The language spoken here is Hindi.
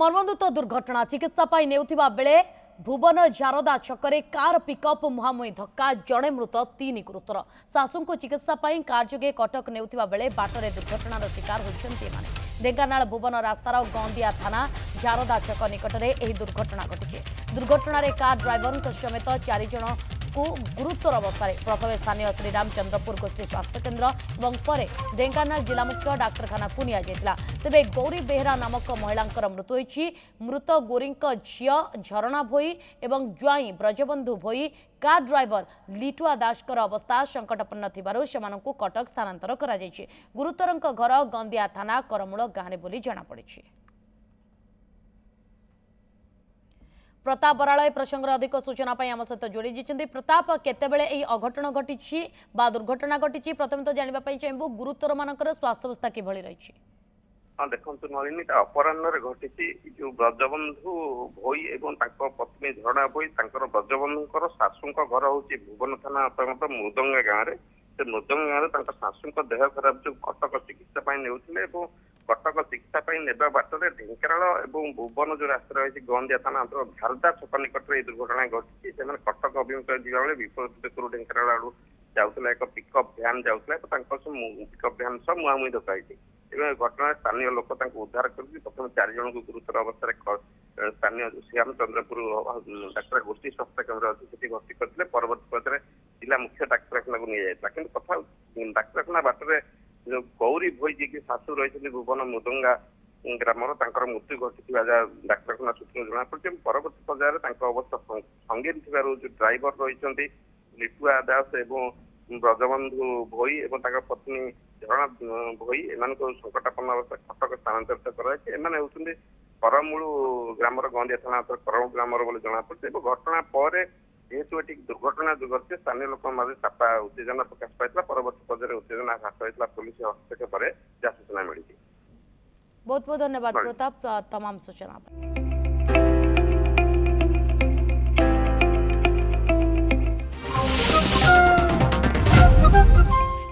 मर्मन्तुद दुर्घटना चिकित्सा नेउथिबा बेले भुवन झारदा छकरे कार पिकअप मुहांमुही धक्का जड़े मृत 3 गुरुतर शाशु को चिकित्सा कार जोगे कटक नेउथिबा बेले बाटरे दुर्घटनार शिकार होइछन्ति एमाने ढेंकानाल भुवन रास्तार गंदिया थाना झारदा छक निकटरे एही दुर्घटना घटिছে दुर्घटना कार ड्राइवर समेत 4 जन को गुरुतर अवस्था प्रथम स्थानीय श्रीरामचंद्रपुर गोष्ठी स्वास्थ्य केन्द्र और पर ढेंकानाल जिला मुख्य डाक्तखाना को निया तेबे गौरी बेहरा नामक महिला मृत्यु होइछि मृत गौरी झियो झरणा भोई एवं ज्वाई ब्रजबंधु भोई कार ड्राइवर लिटुआ दासकर अवस्था संकटपन्न थिबारु सेमानंकु कटक स्थानांतर करा जायछि गुरुतरंक घर गंदिया थाना करमूल गाँव बोली जना पड़िछि। प्रताप बराड़ प्रसंग अधिक सूचना आम सहित जोड़ी प्रताप केतेबेले एही अघटन घटी दुर्घटना घटी प्रथम तो जाना चाहबू गुरुतर मानकर स्वास्थ्यावस्था किभली रही। हाँ देखो नलिनी अपराह घटी जो ब्रजबंधु भोई एवं पत्नी झरणा भोई ब्रजबंधुर शाशु घर हूँ भुवन थाना अंतर्गत मृदंगा गाँव में मृदंगा गाँव शाशु देह खराब जो कटक चिकित्सा ने कटक चिकित्सा नेबा बाटर ढेंकानाल और भुवन जो रास्ता रही गंदिया थाना अंतर्गत झारदा छक निकट में दुर्घटना घटी से कटक अभिमुखे जावा विपरीत दिशा ढेंकानाल आड़ू जाऊला एक पिकअप भ्यान जाऊला पिकअप भ्यान सब मुहांमुही धक्का घटना स्थानीय लोक उद्धार कर प्रथम 4 जन को गुरुतर अवस्था स्थानीय श्रीरामचंद्रपुर डाक्तर गोष्ठी स्वास्थ्य केन्द्र अच्छी भर्ती करते परवर्त पर्याय जिला मुख्य डाक्तखाना को नहीं जाता कि कथा डाक्तखाना बाटर जो गौरी भोई जी की शाशु रही भुवन मृदंगा ग्रामर मृत्यु घटी डाक्तखाना सूत्र जना पड़े परवर्त पर्यायर अवस्था संगीन जो ड्राइवर रही लिटुआ दास एवं ब्रजबंधु भोई एवं पत्नी झरणा भोई एम संकटापन्न अवस्था कटक स्थानांतरित कर करमूल ग्रामर गंदिया थाना करमूल ग्रामर बोली जना पड़े घटना पर जेहेतु ये दुर्घटना जो घटे स्थानीय लोक मध्य चापा उत्तेजना प्रकाश पाई परवर्त पर्यायर उत्तेजना ह्रास होता पुलिस हस्तक्षेप जहाँ सूचना मिली। बहुत बहुत धन्यवाद प्रताप तमाम सूचना।